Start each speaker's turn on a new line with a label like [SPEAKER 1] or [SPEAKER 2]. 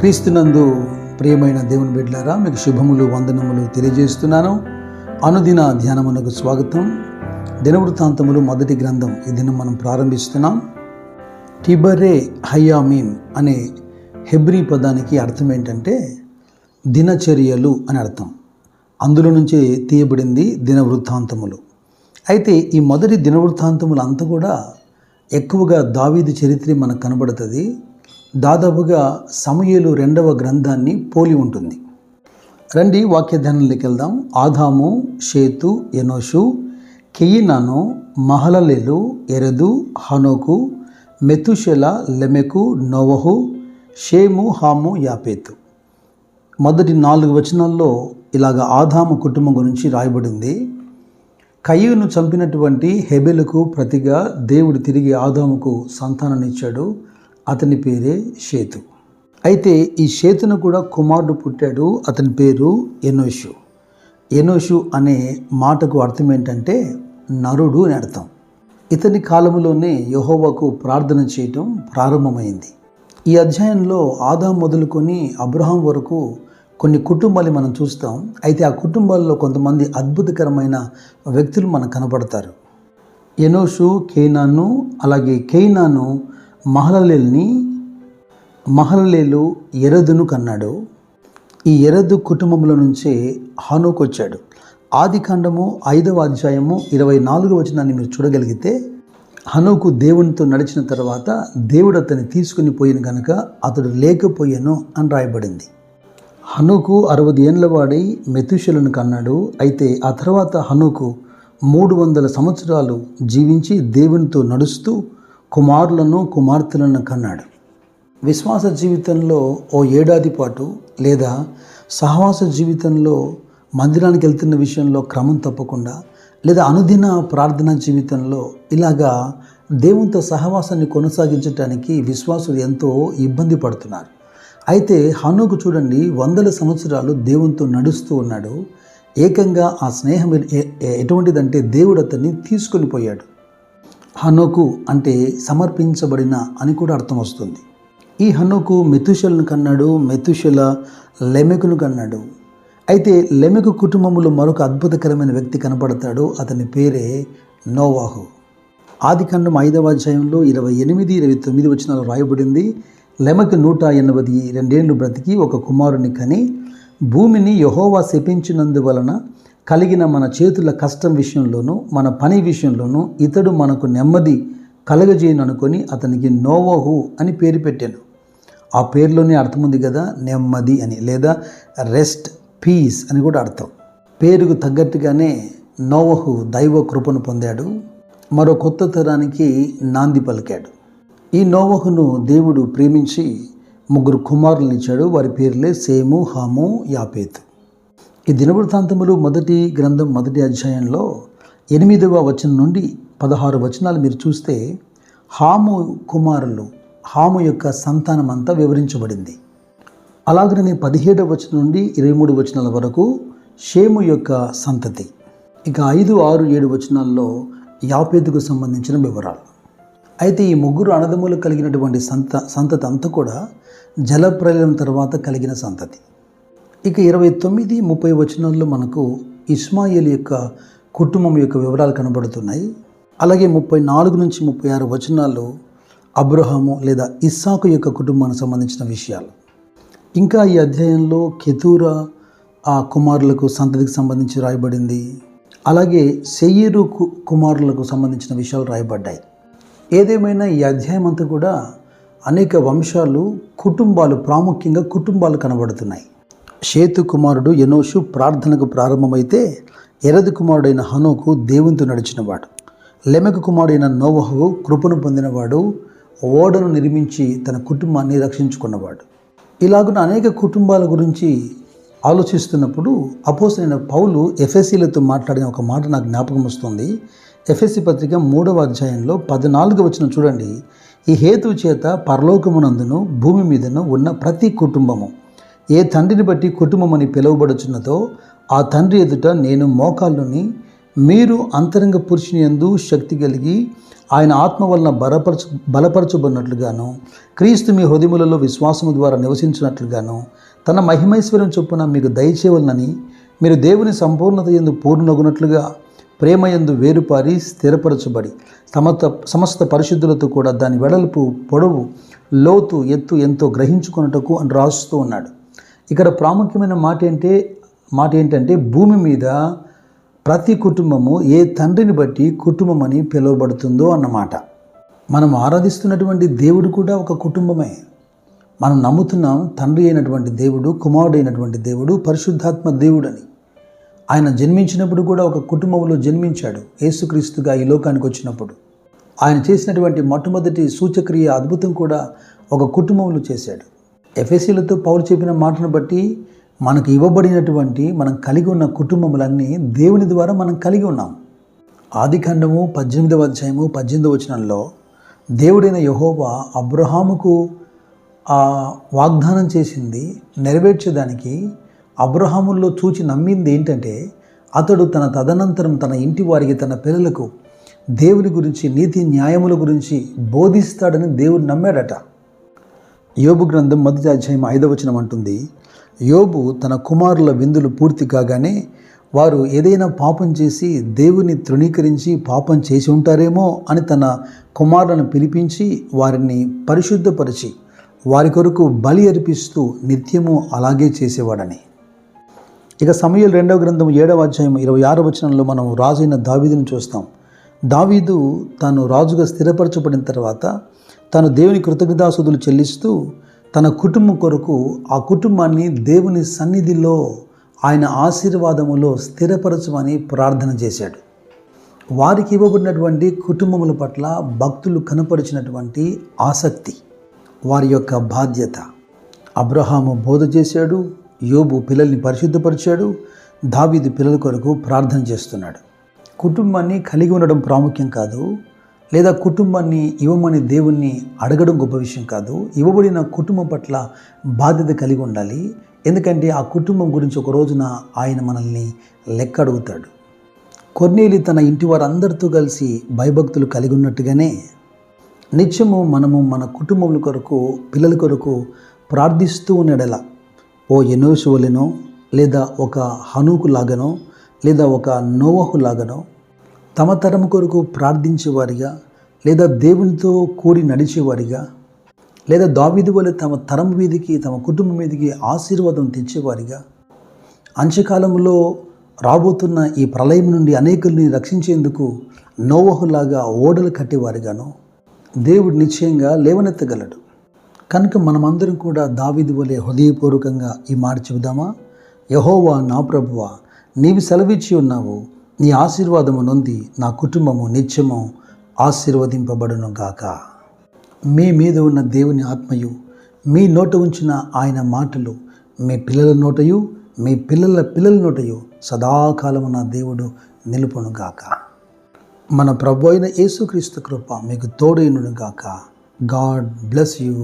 [SPEAKER 1] క్రీస్తునందు ప్రియమైన దేవుని బిడ్డలారా, మీకు శుభములు వందనములు తెలియజేస్తున్నాను. అనుదిన ధ్యానమునకు స్వాగతం. దినవృత్తాంతములు మొదటి గ్రంథం ఈ దినం మనం ప్రారంభిస్తున్నాం. టిబరే హయామీం అనే హెబ్రీ పదానికి అర్థం ఏంటంటే దినచర్యలు అని అర్థం. అందులో నుంచి తీయబడింది దినవృత్తాంతములు. అయితే ఈ మొదటి దినవృత్తాంతములు అంతా కూడా ఎక్కువగా దావీదు చరిత్ర మనకు కనబడుతుంది. దాదాపుగా సమూయేలు 2వ గ్రంథాన్ని పోలి ఉంటుంది. రండి వాక్యధ్యానంలోకి వెళ్దాం. ఆదాము, షేతు, ఎనోషు, కెయినాను, మహలలేలు, ఎరెదు, హనోకు, మెతుషెల, లెమెకు, నోవహు, షేము, హాము, యాపేతు. మొదటి 4 వచనాల్లో ఇలాగ ఆదాము కుటుంబం గురించి రాయబడింది. కయీను చంపినటువంటి హెబెలుకు ప్రతిగా దేవుడు తిరిగి ఆదాముకు సంతానాన్ని ఇచ్చాడు. అతని పేరే షేతు. అయితే ఈ షేతును కూడా కుమారుడు పుట్టాడు. అతని పేరు ఎనోషు. ఎనోషు అనే మాటకు అర్థం ఏంటంటే నరుడు అని అర్థం. ఇతని కాలంలోనే యెహోవాకు ప్రార్థన చేయటం ప్రారంభమైంది. ఈ అధ్యాయంలో ఆదాం మొదలుకొని అబ్రహాం వరకు కొన్ని కుటుంబాలు మనం చూస్తాం. అయితే ఆ కుటుంబాల్లో కొంతమంది అద్భుతకరమైన వ్యక్తులు మనకు కనపడతారు. ఎనోషు కేయినాను, అలాగే కేయినాను మహలలేలు ఎరెదును కన్నాడు. ఈ ఎరెదు కుటుంబంలో నుంచే హనోకు వచ్చాడు. ఆదికాండము 5వ అధ్యాయము 24వ వచనాన్ని మీరు చూడగలిగితే, హనోకు దేవునితో నడిచిన తర్వాత దేవుడు అతన్ని తీసుకుని పోయిన కనుక అతడు లేకపోయాను అని రాయబడింది. హనోకు 60 ఏండ్ల వాడై మెతుషెలను కన్నాడు. అయితే ఆ తర్వాత హనోకు 300 సంవత్సరాలు జీవించి దేవునితో నడుస్తూ కుమారులను కుమార్తెలను కన్నాడు. విశ్వాస జీవితంలో ఓ ఏడాది పాటు లేదా సహవాస జీవితంలో మందిరానికి వెళ్తున్న విషయంలో క్రమం తప్పకుండా, లేదా అనుదిన ప్రార్థనా జీవితంలో ఇలాగా దేవునితో సహవాసాన్ని కొనసాగించడానికి విశ్వాసులు ఎంతో ఇబ్బంది పడుతున్నారు. అయితే హనోకు చూడండి, 100 సంవత్సరాలు దేవునితో నడుస్తూ ఉన్నాడు. ఏకంగా ఆ స్నేహం ఎటువంటిదంటే దేవుడు అతన్ని తీసుకొని పోయాడు. హనోకు అంటే సమర్పించబడిన అని కూడా అర్థం వస్తుంది. ఈ హనోకు మెతుషెలను కన్నాడు. మెతుషెల లెమెకును కన్నాడు. అయితే లెమెకు కుటుంబంలో మరొక అద్భుతకరమైన వ్యక్తి కనపడతాడు. అతని పేరే నోవాహు. ఆదికాండం 5వ అధ్యాయంలో 28, 29 వచనాలు రాయబడింది. లెమెకు 182 ఏళ్ళు బ్రతికి ఒక కుమారుని కని, భూమిని యెహోవా శపించినందువలన కలిగిన మన చేతుల కష్టం విషయంలోనూ మన పని విషయంలోనూ ఇతడు మనకు నెమ్మది కలగజేయను అనుకొని అతనికి నోవహు అని పేరు పెట్టాను. ఆ పేరులోనే అర్థం ఉంది కదా, నెమ్మది అని, లేదా రెస్ట్, పీస్ అని కూడా అర్థం. పేరుకు తగ్గట్టుగానే నోవహు దైవ కృపను పొందాడు. మరో కొత్త తరానికి నాంది పలికాడు. ఈ నోవహును దేవుడు ప్రేమించి 3 కుమారులను ఇచ్చాడు. వారి పేర్లే సేము, హాము, యాపేతు. ఈ దినవృత్తాంతములు మొదటి గ్రంథం 1వ అధ్యాయంలో 8వ వచనం నుండి 16 వచనాలు మీరు చూస్తే హాము కుమారులు, హాము యొక్క సంతానం అంతా వివరించబడింది. అలాగనే 17వ వచనం నుండి 23 వచనాల వరకు షేము యొక్క సంతతి. ఇక 5, 6, 7 వచనాల్లో యాపేతుకు సంబంధించిన వివరాలు. అయితే ఈ 3 అన్నదమ్ములు కలిగినటువంటి సంతతి అంతా కూడా జలప్రలయం తర్వాత కలిగిన సంతతి. ఇక 29, 30 వచనాల్లో మనకు ఇష్మాయేలు యొక్క కుటుంబం యొక్క వివరాలు కనబడుతున్నాయి. అలాగే 34 నుంచి 36 వచనాల్లో అబ్రహాము లేదా ఇస్సాకు యొక్క కుటుంబానికి సంబంధించిన విషయాలు. ఇంకా ఈ అధ్యాయంలో కెతూరా ఆ కుమారులకు సంతతికి సంబంధించి రాయబడింది. అలాగే సెయీరు కుమారులకు సంబంధించిన విషయాలు రాయబడ్డాయి. ఏదేమైనా ఈ అధ్యాయం అంతా కూడా అనేక వంశాలు, కుటుంబాలు, ప్రాముఖ్యంగా కుటుంబాలు కనబడుతున్నాయి. షేతు కుమారుడు ఎనోషు ప్రార్థనకు ప్రారంభమైతే, ఎరెదు కుమారుడైన హనోకు దేవునితో నడిచినవాడు, లెమెకు కుమారుడైన నోవహు కృపను పొందినవాడు, ఓడను నిర్మించి తన కుటుంబాన్ని రక్షించుకున్నవాడు. ఇలాగున్న అనేక కుటుంబాల గురించి ఆలోచిస్తున్నప్పుడు అపోస్తలుడైన పౌలు ఎఫెసీలతో మాట్లాడిన ఒక మాట నాకు జ్ఞాపకం వస్తుంది. ఎఫెసీ పత్రిక 3వ అధ్యాయంలో 14వ వచనం చూడండి. ఈ హేతువు చేత పరలోకమునందును భూమి మీదను ఉన్న ప్రతి కుటుంబము ఏ తండ్రిని బట్టి కుటుంబం అని పిలువబడుచున్నదో ఆ తండ్రి ఎదుట నేను మోకాళ్ళుని, మీరు అంతరంగ పురుషుని యందు శక్తి కలిగి ఆయన ఆత్మ వలన బలపరచబడినట్లుగాను, క్రీస్తు మీ హృదయములలో విశ్వాసము ద్వారా నివసించినట్లుగాను తన మహిమైశ్వర్యం చొప్పున మీకు దయచేయవలనని, మీరు దేవుని సంపూర్ణత యందు పూర్ణగునట్లుగా ప్రేమయందు వేరుపారి స్థిరపరచబడి సమస్త పరిశుద్ధులతో కూడా దాని వెడల్పు, పొడవు, లోతు, ఎత్తు ఎంతో గ్రహించుకొనుటకు అని రాస్తూ ఉన్నాడు. ఇక్కడ ప్రాముఖ్యమైన మాట ఏంటంటే భూమి మీద ప్రతి కుటుంబము ఏ తండ్రిని బట్టి కుటుంబం అని పిలువబడుతుందో అన్నమాట. మనం ఆరాధిస్తున్నటువంటి దేవుడు కూడా ఒక కుటుంబమే. మనం నమ్ముతున్నాం తండ్రి అయినటువంటి దేవుడు, కుమారుడు అయినటువంటి దేవుడు, పరిశుద్ధాత్మ దేవుడని. ఆయన జన్మించినప్పుడు కూడా ఒక కుటుంబంలో జన్మించాడు. యేసుక్రీస్తుగా ఈ లోకానికి వచ్చినప్పుడు ఆయన చేసినటువంటి మొట్టమొదటి సూచక్రియ అద్భుతం కూడా ఒక కుటుంబంలో చేశాడు. ఎఫెసీలతో పౌలు చెప్పిన మాటను బట్టి మనకు ఇవ్వబడినటువంటి మనం కలిగి ఉన్న కుటుంబములన్నీ దేవుని ద్వారా మనం కలిగి ఉన్నాం. ఆదికాండము 18వ అధ్యాయము 18వ వచనంలో దేవుడైన యెహోవా అబ్రహాముకు వాగ్దానం చేసింది నెరవేర్చేదానికి అబ్రహాముల్లో చూచి నమ్మింది ఏంటంటే అతడు తదనంతరం తన ఇంటి వారికి, తన పిల్లలకు దేవుని గురించి, నీతి న్యాయముల గురించి బోధిస్తాడని దేవుడు నమ్మాడట. యోబు గ్రంథం 1వ అధ్యాయం 5వ వచనం అంటుంది, యోబు తన కుమారుల విందులు పూర్తి కాగానే వారు ఏదైనా పాపం చేసి దేవుని తృణీకరించి పాపం చేసి ఉంటారేమో అని తన కుమారులను పిలిపించి వారిని పరిశుద్ధపరిచి వారి కొరకు బలి అర్పిస్తూ నిత్యము అలాగే చేసేవాడని. ఇక సమూయేలు 2వ గ్రంథం 7వ అధ్యాయం 26వ వచనంలో మనం రాజైన దావీదును చూస్తాం. దావీదు తాను రాజుగా స్థిరపరచబడిన తర్వాత తాను దేవుని కృతజ్ఞతాస్తుతులు చెల్లిస్తూ తన కుటుంబం కొరకు ఆ కుటుంబాన్ని దేవుని సన్నిధిలో ఆయన ఆశీర్వాదములో స్థిరపరచమని ప్రార్థన చేశాడు. వారికి ఇవ్వబడినటువంటి కుటుంబముల పట్ల భక్తులు కనపరిచినటువంటి ఆసక్తి, వారి యొక్క బాధ్యత. అబ్రహాము బోధ చేశాడు, యోబు పిల్లల్ని పరిశుద్ధపరిచాడు, దావీదు పిల్లల కొరకు ప్రార్థన చేస్తున్నాడు. కుటుంబాన్ని కలిగి ఉండడం ప్రాముఖ్యం కాదు, లేదా కుటుంబాన్ని ఇవ్వమని దేవుణ్ణి అడగడం గొప్ప విషయం కాదు. ఇవ్వబడిన కుటుంబం పట్ల బాధ్యత కలిగి ఉండాలి. ఎందుకంటే ఆ కుటుంబం గురించి ఒక రోజున ఆయన మనల్ని లెక్క అడుగుతాడు. కొర్నేలి తన ఇంటి వారందరితో కలిసి భయభక్తులు కలిగి ఉన్నట్టుగానే నిత్యము మనము మన కుటుంబముల కొరకు, పిల్లల కొరకు ప్రార్థిస్తూ ఉండేలా ఓ ఎనోషు వలెనో, లేదా ఒక హనోకు లాగానో, లేదా ఒక నోవహు లాగానో తమ తరం కొరకు ప్రార్థించేవారిగా, లేదా దేవునితో కూడి నడిచేవారిగా, లేదా దావీదు వలె తమ తరం మీదికి, తమ కుటుంబం మీదికి ఆశీర్వాదం తెచ్చేవారిగా, అంత్యకాలంలో రాబోతున్న ఈ ప్రళయం నుండి అనేకుల్ని రక్షించేందుకు నోవహులాగా ఓడలు కట్టేవారిగాను దేవుడు నిశ్చయంగా లేవనెత్తగలడు. కనుక మనమందరం కూడా దావీదు వలె హృదయపూర్వకంగా ఈ మాట చెబుదామా? యెహోవా నా ప్రభువా, నీవు సెలవిచ్చి ఉన్నావు, నీ ఆశీర్వాదము నొంది నా కుటుంబము నిత్యము ఆశీర్వదింపబడును గాక. మీ మీద ఉన్న దేవుని ఆత్మయు, మీ నోట ఉంచిన ఆయన మాటలు మీ పిల్లల నోటయు, మీ పిల్లల పిల్లల నోటయు సదాకాలము నా దేవుడు నిలుపును గాక. మన ప్రభు అయిన యేసుక్రీస్తు కృప మీకు తోడైనను గాక. God bless you.